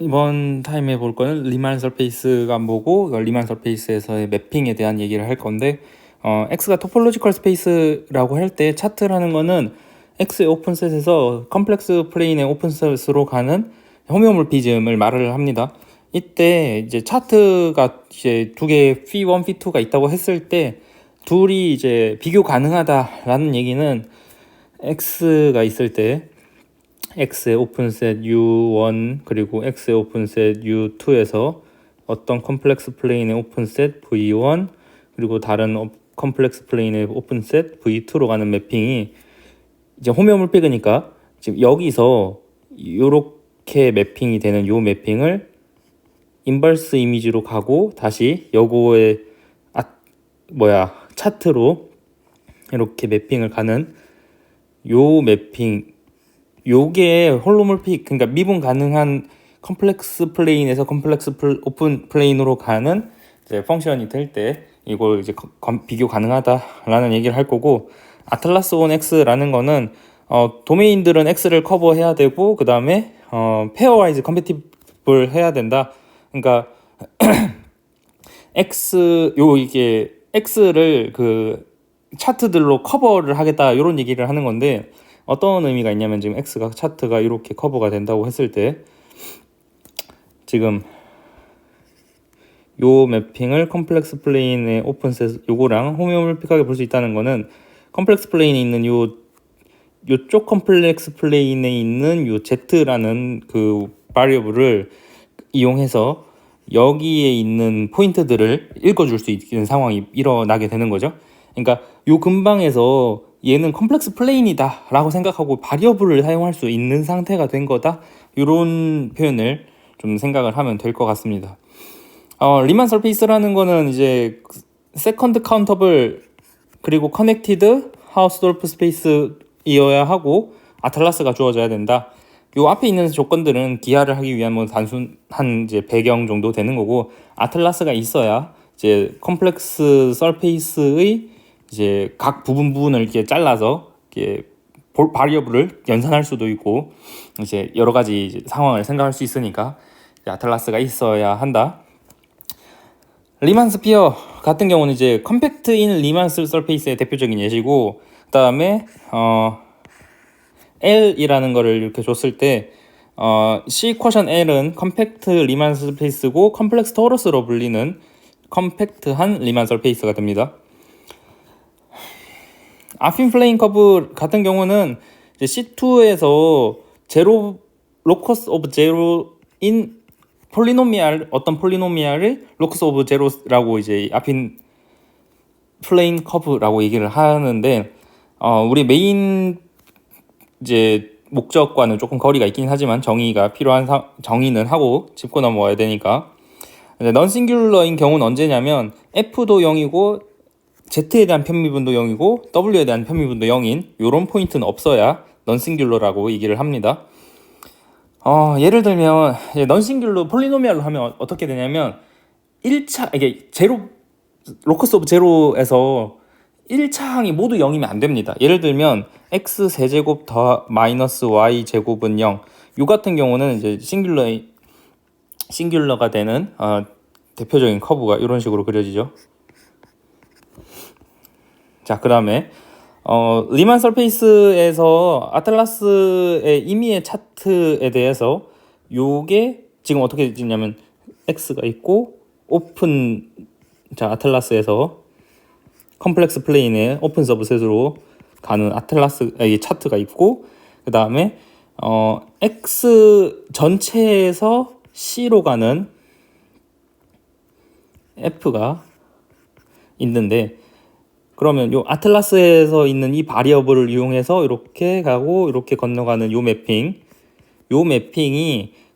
이번 타임에 볼 거는 리만 서페이스가 뭐고 리만 서페이스에서의 매핑에 대한 얘기를 할 건데 X가 토폴로지컬 스페이스라고 할 때 차트라는 거는 X의 오픈셋에서 컴플렉스 플레인의 오픈셋으로 가는 호메오몰피즘을 말을 합니다. 이때 이제 차트가 이제 두 개의 phi1, phi2가 있다고 했을 때 둘이 이제 비교 가능하다라는 얘기는 X가 있을 때 X의 오픈셋 U1 그리고 X의 오픈셋 U2에서 어떤 컴플렉스 플레인의 오픈셋 V1 그리고 다른 컴플렉스 플레인의 오픈셋 V2로 가는 매핑이 이제 호메오몰픽이니까 지금 여기서 이렇게 매핑이 되는 요 매핑을 인버스 이미지로 가고 다시 요거의 차트로 이렇게 매핑을 가는 요 매핑, 요게 홀로몰픽, 그러니까 미분 가능한 컴플렉스 플레인에서 컴플렉스 오픈 플레인으로 가는 이제 펑션이 될 때 이걸 이제 비교 가능하다라는 얘기를 할 거고, 아틀라스 온 X라는 거는 도메인들은 X를 커버해야 되고 그 다음에 페어와이즈 컴패티블 해야 된다. 그러니까 이게 X를 그 차트들로 커버를 하겠다 이런 얘기를 하는 건데, 어떤 의미가 있냐면 지금 X가 차트가 이렇게 커버가 된다고 했을 때 지금 요 매핑을 컴플렉스 플레인의 오픈셋 요거랑 호메오몰픽하게 볼 수 있다는 거는, 컴플렉스 플레인에 있는 요쪽 컴플렉스 플레인에 있는 요 Z라는 그 바리어블을 이용해서 여기에 있는 포인트들을 읽어줄 수 있는 상황이 일어나게 되는 거죠. 그러니까 요 근방에서 얘는 컴플렉스 플레인이다 라고 생각하고 바리어블을 사용할 수 있는 상태가 된 거다, 이런 표현을 좀 생각을 하면 될 것 같습니다. 리만 서페이스라는 거는 이제 세컨드 카운터블 그리고 커넥티드 하우스돌프 스페이스이어야 하고 아틀라스가 주어져야 된다. 요 앞에 있는 조건들은 기하를 하기 위한 뭐 단순한 이제 배경 정도 되는 거고, 아틀라스가 있어야 이제 컴플렉스 서페이스의 이제 각 부분을 이렇게 잘라서 이렇게 바리어블을 연산할 수도 있고 이제 여러 가지 이제 상황을 생각할 수 있으니까 아틀라스가 있어야 한다. 리만 스피어 같은 경우는 이제 컴팩트인 리만 서페이스의 대표적인 예시고, 그다음에 L이라는 거를 이렇게 줬을 때 C 쿼션 L은 컴팩트 리만 서페이스고 컴플렉스 토러스로 불리는 컴팩트한 리만 서페이스가 됩니다. 아핀 플레인 커브 같은 경우는 이제 C2에서 제로 로커스 오브 제로인 폴리노미알, 어떤 폴리노미알을 로커스 오브 제로라고 이제 아핀 플레인 커브라고 얘기를 하는데, 우리 메인 이제 목적과는 조금 거리가 있긴 하지만 정의가 필요한 정의는 하고 짚고 넘어가야 되니까, 넌 싱귤러인 경우는 언제냐면 F도 0이고 Z에 대한 편미분도 0이고 W에 대한 편미분도 0인 이런 포인트는 없어야 넌 싱귤러라고 얘기를 합니다. 예를 들면 넌 싱귤러 폴리노미알로 하면 어떻게 되냐면 1차 이게 로커스 오브 제로에서 1차 항이 모두 0이면 안 됩니다. 예를 들면 x 세제곱 더 마이너스 y 제곱은 0. 요 같은 경우는 이제 싱귤러가 되는 대표적인 커브가 이런 식으로 그려지죠. 자, 그 다음에 리만 서페이스에서 아틀라스의 임의의 차트에 대해서 요게 지금 어떻게 되냐면 X가 있고 오픈, 자 아틀라스에서 컴플렉스 플레인의 오픈 서브셋으로 가는 이 차트가 있고, 그 다음에 X 전체에서 C로 가는 F가 있는데, 그러면 요 아틀라스에서 있는 이 바리어블을 이용해서 이렇게 가고 이렇게 건너가는 요 매핑이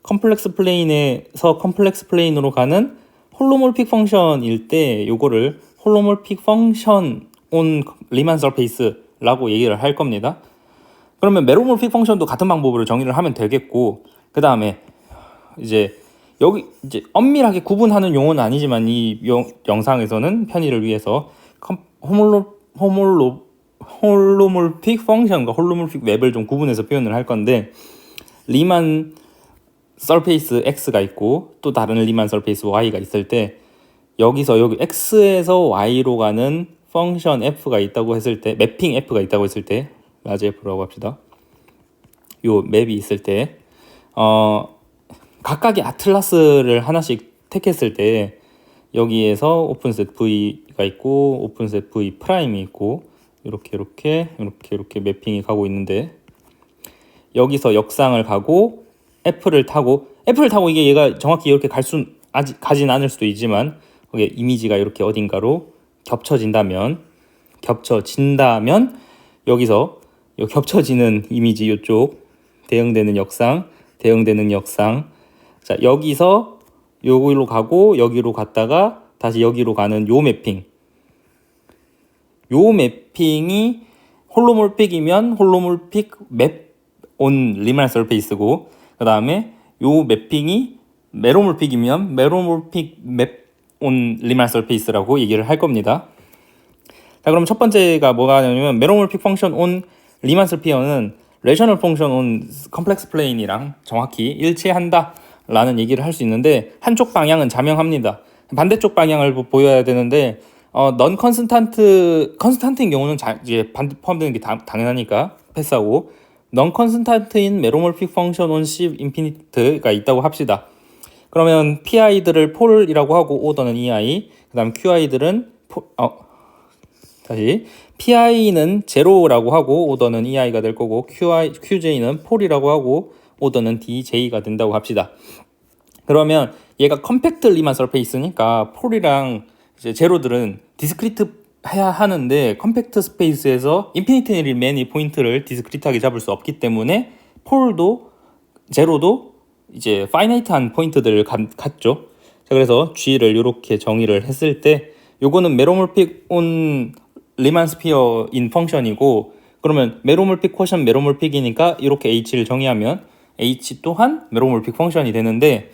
컴플렉스 플레인에서 컴플렉스 플레인으로 가는 홀로몰픽 펑션일 때 요거를 홀로몰픽 펑션 온 리만 서페이스라고 얘기를 할 겁니다. 그러면 메로몰픽 펑션도 같은 방법으로 정의를 하면 되겠고, 그 다음에 이제 여기 이제 엄밀하게 구분하는 용어는 아니지만 이 영상에서는 편의를 위해서 홀로몰픽 펑션과 홀로몰픽 맵을 좀 구분해서 표현을 할 건데, 리만 서페이스 x가 있고 또 다른 리만 서페이스 y가 있을 때 여기서 여기 x에서 y로 가는 펑션 f가 있다고 했을 때, 매핑 f가 있다고 했을 때, 라지 f라고 합시다. 요 맵이 있을 때 각각의 아틀라스를 하나씩 택했을 때 여기에서 오픈셋 v가 있고 오픈셋 v 프라임이 있고 이렇게 매핑이 가고 있는데, 여기서 역상을 가고 f를 타고 이게 얘가 정확히 이렇게 아직 가진 않을 수도 있지만 이게 이미지가 이렇게 어딘가로 겹쳐진다면 여기서 요 겹쳐지는 이미지 요쪽 대응되는 역상 자 여기서 여기로 가고 여기로 갔다가 다시 여기로 가는 요 매핑이 홀로몰픽이면 홀로몰픽 맵 온 리만 서페이스고, 그 다음에 요 매핑이 메로몰픽이면 메로몰픽 맵 온 리만 서페이스라고 얘기를 할 겁니다. 자, 그럼 첫 번째가 뭐가 하냐면 메로몰픽 펑션 온 리만 서피어는 레이셔널 펑션 온 컴플렉스 플레인이랑 정확히 일치한다 라는 얘기를 할 수 있는데, 한쪽 방향은 자명합니다. 반대쪽 방향을 보여야 되는데 넌 컨스탄트인 경우는 이제 반대 포함되는 게 당연하니까 패스하고, 넌 컨스탄트인 메로몰픽 펑션 온 C 인피니트가 있다고 합시다. 그러면 PI들을 폴이라고 하고 오더는 EI, 그 다음 QI들은 PI는 제로라고 하고 오더는 EI가 될 거고, QJ는 폴이라고 하고 오더는 DJ가 된다고 합시다. 그러면 얘가 컴팩트 리만 서페이스니까 폴이랑 이제 제로들은 디스크리트 해야 하는데 컴팩트 스페이스에서 인피니트리 매니 포인트를 디스크리트하게 잡을 수 없기 때문에 폴도 제로도 이제 파이나이트한 포인트들을 갖죠. 자, 그래서 G를 이렇게 정의를 했을 때 요거는 메로몰픽 온 리만 스피어인 펑션이고, 그러면 메로몰픽 쿼션 메로몰픽이니까 이렇게 H를 정의하면 H 또한 메로몰픽 펑션이 되는데,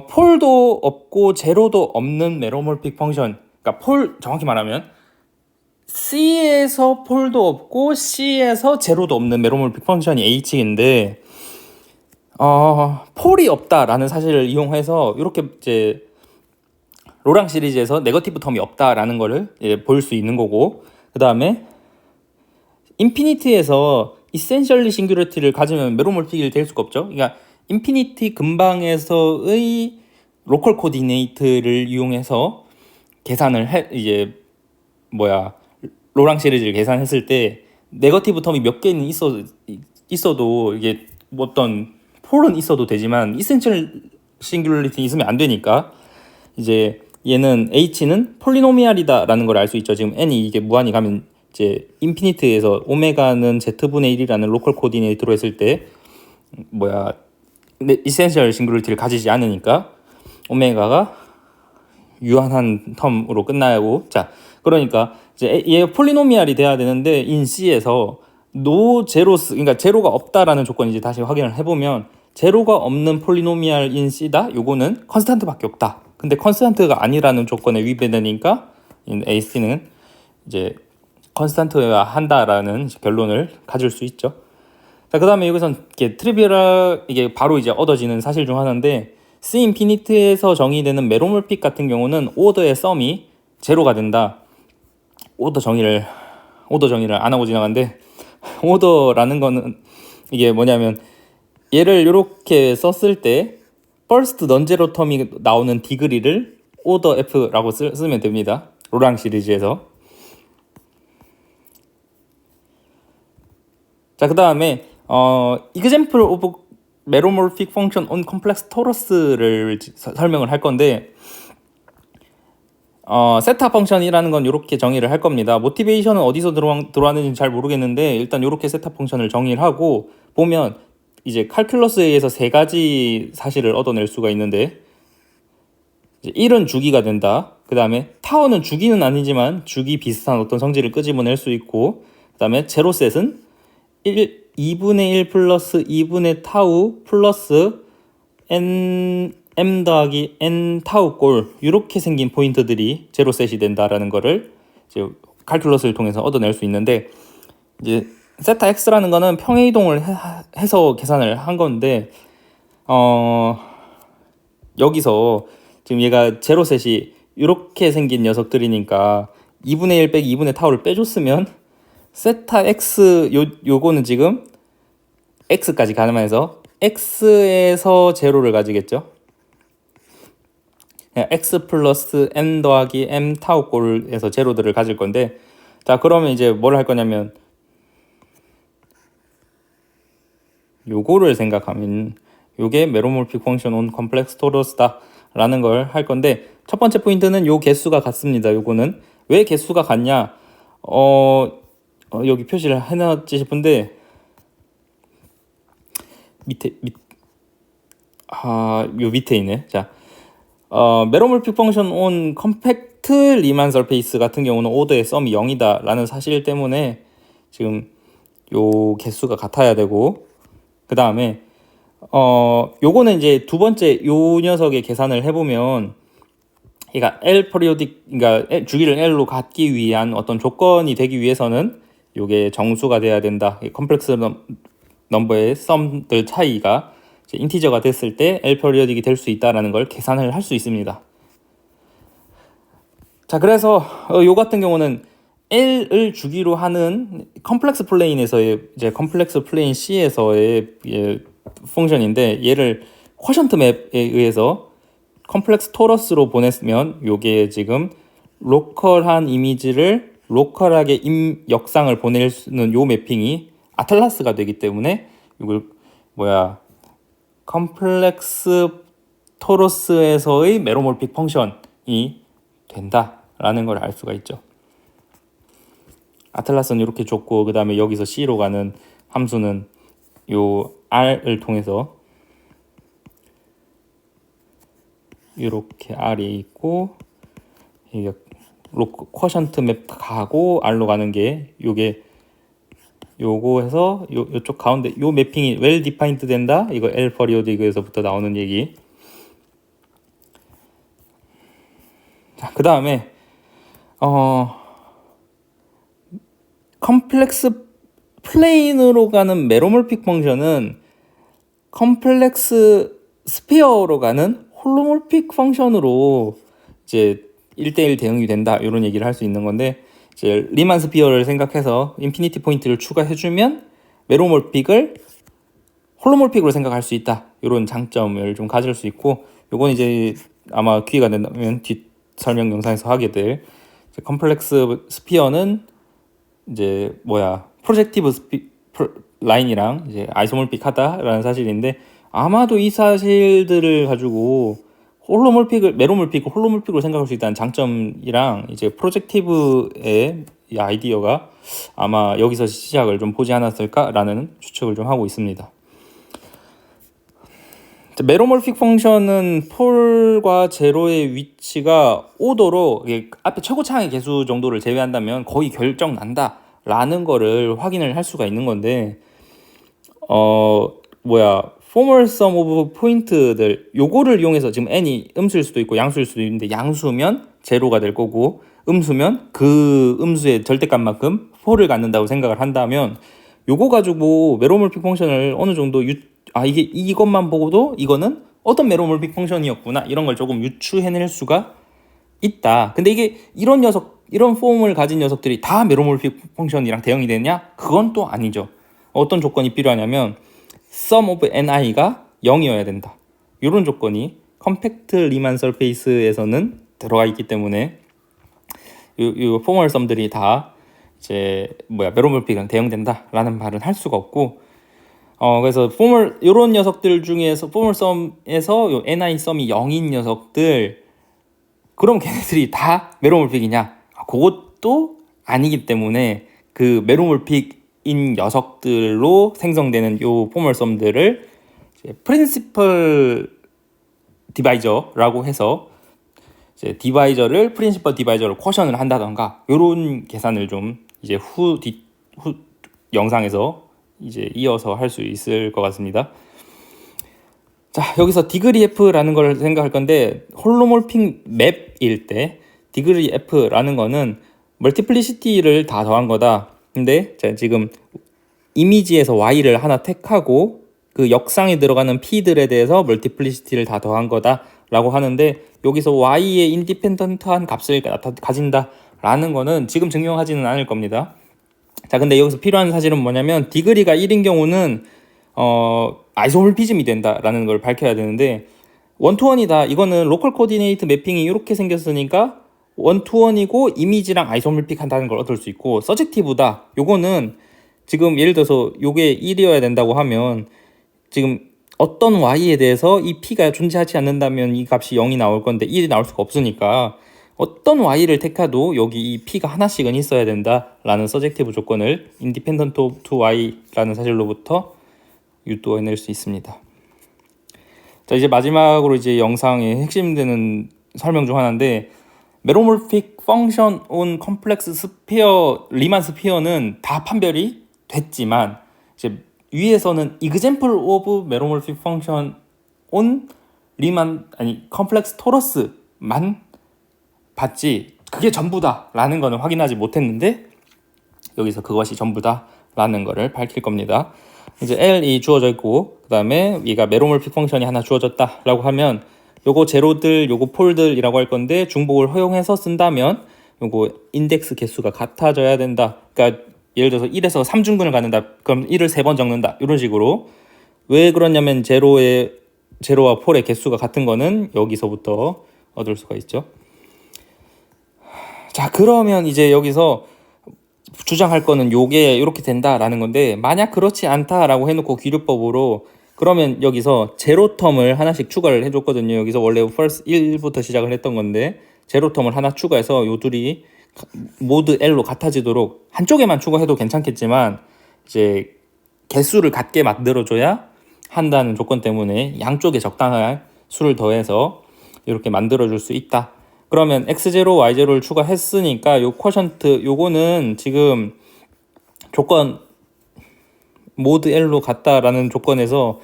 폴도 없고 제로도 없는 메로몰픽 펑션, 그러니까 정확히 말하면 C에서 폴도 없고 C에서 제로도 없는 메로몰픽 펑션이 H인데, 폴이 없다라는 사실을 이용해서 이렇게 이제 로랑 시리즈에서 네거티브 텀이 없다라는 거를 볼 수 있는 거고, 그 다음에 인피니티에서 이센셜리 싱귤러티를 가지면 메로몰픽이 될 수가 없죠. 그러니까 인피니티 근방에서의 로컬 코디네이트를 이용해서 계산을 로랑 시리즈를 계산했을 때 네거티브 텀이 몇 개는 있어도 이게 어떤 폴은 있어도 되지만 이센셜 싱귤러티 있으면 안 되니까 이제 얘는 H는 폴리노미알이다라는 걸 알 수 있죠. 지금 n이 이게 무한히 가면 이제 인피니트에서 오메가는 z분의 1이라는 로컬 코디네이트로 했을 때 이센셜 싱귤러티를 가지지 않으니까 오메가가 유한한 텀으로 끝나고, 자 그러니까 이제 얘 폴리노미알이 돼야 되는데 인 C에서 노 제로스, 그러니까 제로가 없다라는 조건 이제 다시 확인을 해보면 제로가 없는 폴리노미알 인 C다. 요거는 컨스탄트밖에 없다. 근데 컨스탄트가 아니라는 조건에 위배되니까 AC는 이제 컨스탄트여야 한다라는 결론을 가질 수 있죠. 자, 그다음에 여기선 이게 바로 이제 얻어지는 사실 중 하나인데, C 인피니트에서 정의되는 메로몰픽 같은 경우는 오더의 썸이 제로가 된다. 오더 정의를 안 하고 지나갔는데, 오더라는 거는 이게 뭐냐면 얘를 이렇게 썼을 때 first non-zero 텀이 나오는 디그리를 오더 F라고 쓰면 됩니다. 로랑 시리즈에서. 자, 그 다음에 example of meromorphic function on complex torus를 설명을 할 건데, 세타 펑션이라는 건 이렇게 정의를 할 겁니다. 모티베이션은 어디서 들어왔는지 잘 모르겠는데 일단 이렇게 세타 펑션을 정의를 하고 보면 이제 칼큘러스에 의해서 세 가지 사실을 얻어낼 수가 있는데, 이제 1은 주기가 된다. 그 다음에 타워는 주기는 아니지만 주기 비슷한 어떤 성질을 끄집어낼 수 있고, 그 다음에 제로셋은 2분의 1 플러스 2분의 타우 플러스 m 더하기 n 타우 꼴, 이렇게 생긴 포인트들이 제로셋이 된다라는 거를 이제 칼큘러스를 통해서 얻어낼 수 있는데, 이제 세타 x라는 거는 평행이동을 해서 계산을 한 건데, 어 여기서 지금 얘가 제로셋이 이렇게 생긴 녀석들이니까 2분의 1 빼기 2분의 타오를 빼줬으면 세타 x 요거는 지금 x까지 가능해서 x에서 제로를 가지겠죠. x 플러스 m 더하기 m 타우 꼴에서 제로들을 가질 건데, 자 그러면 이제 뭘 할 거냐면 요거를 생각하면 요게 메로몰픽 펑션 온 컴플렉스 토러스다 라는 걸 할 건데, 첫 번째 포인트는 요 개수가 같습니다. 요거는 왜 개수가 같냐, 여기 표시를 해놨지 싶은데 요 밑에 있네. 자, 메로몰픽 펑션 온 컴팩트 리만 설페이스 같은 경우는 오더의 썸이 0이다 라는 사실 때문에 지금 요 개수가 같아야 되고, 그 다음에 요거는 이제 두 번째 요 녀석의 계산을 해보면, 그러니까 L 퍼리오딕, 그러니까 주기를 L로 갖기 위한 어떤 조건이 되기 위해서는 요게 정수가 돼야 된다. 컴플렉스 넘버의 썸들 차이가 이제 인티저가 됐을 때 L 퍼리오딕이 될 수 있다라는 걸 계산을 할 수 있습니다. 자, 그래서 요 같은 경우는 L을 주기로 하는 컴플렉스 플레인에서의 이제 컴플렉스 플레인 C에서의 펑션인데, 얘를 쿼션트 맵에 의해서 컴플렉스 토러스로 보냈으면 요게 지금 로컬한 이미지를 로컬하게 역상을 보내는 요 매핑이 아틀라스가 되기 때문에 이걸 컴플렉스 토러스에서의 메로몰픽 펑션이 된다라는 걸 알 수가 있죠. 아틀라스는 이렇게 줬고, 그 다음에 여기서 C로 가는 함수는 요 R을 통해서 이렇게 R이 있고, 이게 쿼션트 맵 가고 R로 가는 게 요게 요거 해서 요쪽 가운데 요 매핑이 well defined 된다. 이거 L 퍼리오딕에서부터 나오는 얘기. 자, 그 다음에 컴플렉스 플레인으로 가는 메로몰픽 펑션은 컴플렉스 스피어로 가는 홀로몰픽 펑션으로 이제 1대1 대응이 된다, 이런 얘기를 할 수 있는 건데, 이제 리만 스피어를 생각해서 인피니티 포인트를 추가해주면 메로몰픽을 홀로몰픽으로 생각할 수 있다, 이런 장점을 좀 가질 수 있고, 요건 이제 아마 기회가 된다면 뒷 설명 영상에서 하게 될 컴플렉스 스피어는 이제 프로젝티브 라인이랑 이제 아이소몰픽하다라는 사실인데, 아마도 이 사실들을 가지고 메로몰픽을 홀로몰픽으로 생각할 수 있다는 장점이랑 이제 프로젝티브의 이 아이디어가 아마 여기서 시작을 좀 보지 않았을까라는 추측을 좀 하고 있습니다. 메로몰픽 펑션은 폴과 제로의 위치가 오더로 앞에 최고차항의 개수 정도를 제외한다면 거의 결정 난다라는 거를 확인을 할 수가 있는 건데, 포멀 썸 오브 포인트들 요거를 이용해서 지금 n이 음수일 수도 있고 양수일 수도 있는데, 양수면 제로가 될 거고 음수면 그 음수의 절대값만큼 4를 갖는다고 생각을 한다면, 요거 가지고 메로몰픽 펑션을 어느 정도 이게 이것만 보고도 이거는 어떤 메로몰픽 펑션이었구나, 이런 걸 조금 유추해낼 수가 있다. 근데 이게 이런 폼을 가진 녀석들이 다 메로몰픽 펑션이랑 대응이 되냐? 그건 또 아니죠. 어떤 조건이 필요하냐면 sum of ni가 0이어야 된다. 이런 조건이 컴팩트 리만 서페이스에서는 들어가 있기 때문에 이 포멀 썸들이 다 이제 메로몰픽이랑 대응된다라는 말은 할 수가 없고, 그래서 요런 녀석들 중에서 포멀 썸에서 요 ni 썸이 0인 녀석들, 그럼 걔네들이 다 메로몰픽이냐? 그것도 아니기 때문에 그 메로몰픽인 녀석들로 생성되는 요 포멀 썸들을 프린시플 디바이저라고 해서 이제 디바이저를 프린시플 디바이저로 쿼션을 한다던가, 요런 계산을 좀 이제 후 영상에서 이제 이어서 할 수 있을 것 같습니다. 자, 여기서 디그리 F라는 걸 생각할 건데, 홀로몰픽 맵일 때 디그리 F라는 거는 멀티플리시티를 다 더한 거다. 근데 제가 지금 이미지에서 Y를 하나 택하고 그 역상에 들어가는 P들에 대해서 멀티플리시티를 다 더한 거다라고 하는데, 여기서 Y의 인디펜던트한 값을 가진다라는 거는 지금 증명하지는 않을 겁니다. 자, 근데 여기서 필요한 사실은 뭐냐면, 디그리가 1인 경우는 아이소몰피즘이 된다라는 걸 밝혀야 되는데, 원투원이다, 이거는 로컬 코디네이트 매핑이 이렇게 생겼으니까 원투원이고 이미지랑 아이소몰픽 한다는 걸 얻을 수 있고, 서젝티브다, 요거는 지금 예를 들어서 요게 1이어야 된다고 하면, 지금 어떤 y에 대해서 이 p가 존재하지 않는다면 이 값이 0이 나올 건데 1이 나올 수가 없으니까, 어떤 y를 택해도 여기 이 p가 하나씩은 있어야 된다라는 서젝티브 조건을 independent of y라는 사실로부터 유도해낼 수 있습니다. 자, 이제 마지막으로 이제 영상의 핵심되는 설명 중 하나인데, 메로몰픽 펑션 온 컴플렉스 스피어, 리만 스피어는 다 판별이 됐지만, 이제 위에서는 example of meromorphic function on 리만, 아니 컴플렉스 토러스만 봤지 그게 전부다라는 거는 확인하지 못했는데, 여기서 그것이 전부다라는 거를 밝힐 겁니다. 이제 L이 주어져 있고, 그 다음에 얘가 메로몰픽 펑션이 하나 주어졌다라고 하면, 요거 제로들, 요거 폴들이라고 할 건데, 중복을 허용해서 쓴다면 요거 인덱스 개수가 같아져야 된다. 그러니까 예를 들어서 1에서 3중근을 갖는다, 그럼 1을 3번 적는다, 이런 식으로. 왜 그러냐면 제로와 폴의 개수가 같은 거는 여기서부터 얻을 수가 있죠. 자, 그러면 이제 여기서 주장할 거는 요게 이렇게 된다라는 건데, 만약 그렇지 않다라고 해놓고 귀류법으로, 그러면 여기서 제로 텀을 하나씩 추가를 해줬거든요. 여기서 원래 first 1부터 시작을 했던 건데, 제로 텀을 하나 추가해서 요 둘이 모두 L로 같아지도록, 한쪽에만 추가해도 괜찮겠지만 이제 개수를 같게 만들어줘야 한다는 조건 때문에 양쪽에 적당한 수를 더해서 이렇게 만들어줄 수 있다. 그러면 x0, y0를 추가했으니까 요 쿼션트, 요거는 지금 조건 모드 L로 같다라는 조건에서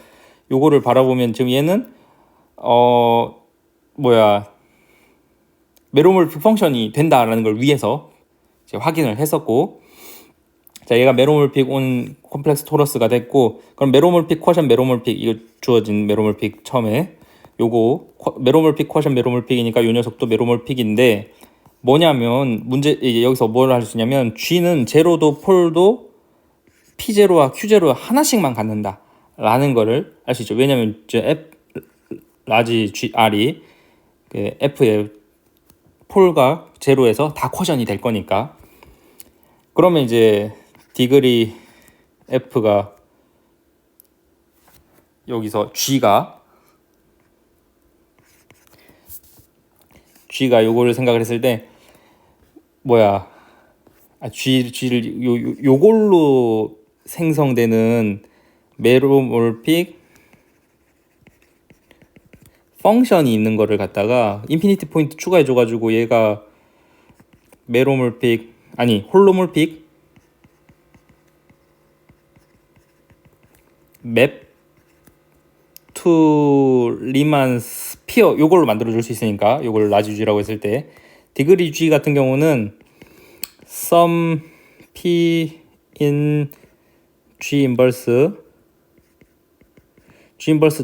요거를 바라보면, 지금 얘는 메로몰픽 펑션이 된다라는 걸 위해서 이제 확인을 했었고, 자, 얘가 메로몰픽 온 컴플렉스 토러스가 됐고, 그럼 메로몰픽 쿼션 메로몰픽, 이거 주어진 메로몰픽 처음에 요거 메로몰픽 쿼션 메로몰픽이니까 요 녀석도 메로몰픽인데, 뭐냐면 문제, 이제 여기서 뭘 할 수 있냐면, G는 제로도 폴도 P0와 Q0 하나씩만 갖는다 라는 거를 알 수 있죠. 왜냐면 이제 F 라지 R이 그 F의 폴과 제로에서 다 쿼션이 될 거니까. 그러면 이제 디그리 F가 여기서 G가 요거를 생각을 했을 때 G를 요걸로 생성되는 메로몰픽 펑션이 있는 거를 갖다가 인피니티 포인트 추가해줘가지고, 얘가 홀로몰픽 맵 투 리만 스피어, 요걸로 만들어줄 수 있으니까, 요걸 라지 G라고 했을 때, 디그리 G 같은 경우는 sum P in G 인버스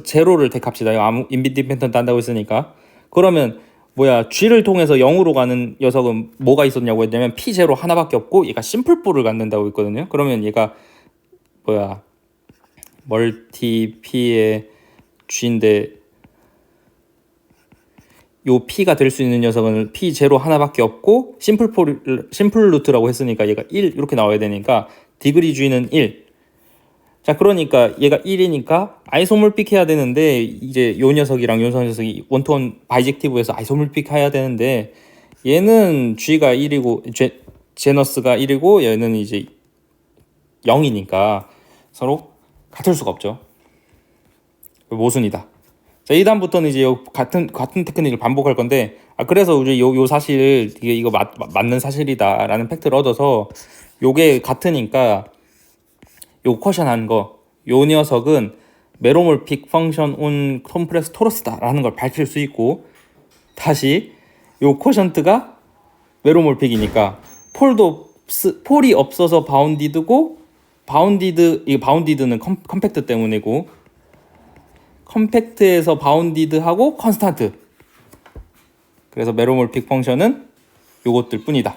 제로를 택합시다. 아무 인디펜던트 한다고 했으니까. 그러면 G를 통해서 0으로 가는 녀석은 뭐가 있었냐고 했냐면 P0 하나밖에 없고, 얘가 심플풀을 갖는다고 했거든요. 그러면 얘가 멀티 P의 G인데, 요 P가 될 수 있는 녀석은 P0 하나밖에 없고, 심플 루트라고 했으니까 얘가 1 이렇게 나와야 되니까 디그리 G는 1. 자, 그러니까 얘가 1이니까 아이소몰픽 해야 되는데, 이제 요 녀석이랑 요 녀석이 원투원 바이젝티브에서 아이소몰픽 해야 되는데, 얘는 G가 1이고 제너스가 1이고 얘는 이제 0이니까 서로 같을 수가 없죠. 모순이다. 자, 이 다음부터는 이제 같은 테크닉을 반복할 건데, 그래서 이제 요 사실, 이거 맞는 사실이다라는 팩트를 얻어서, 요게 같으니까 요 쿼션한 거, 요 녀석은 메로몰픽 펑션 온 컴플렉스 토러스다라는 걸 밝힐 수 있고, 다시 요 쿼션트가 메로몰픽이니까 폴이 없어서 바운디드고, 바운디드는 컴팩트 때문이고, 컴팩트에서 바운디드하고 컨스탄트. 그래서 메로몰픽 펑션은 요것들 뿐이다.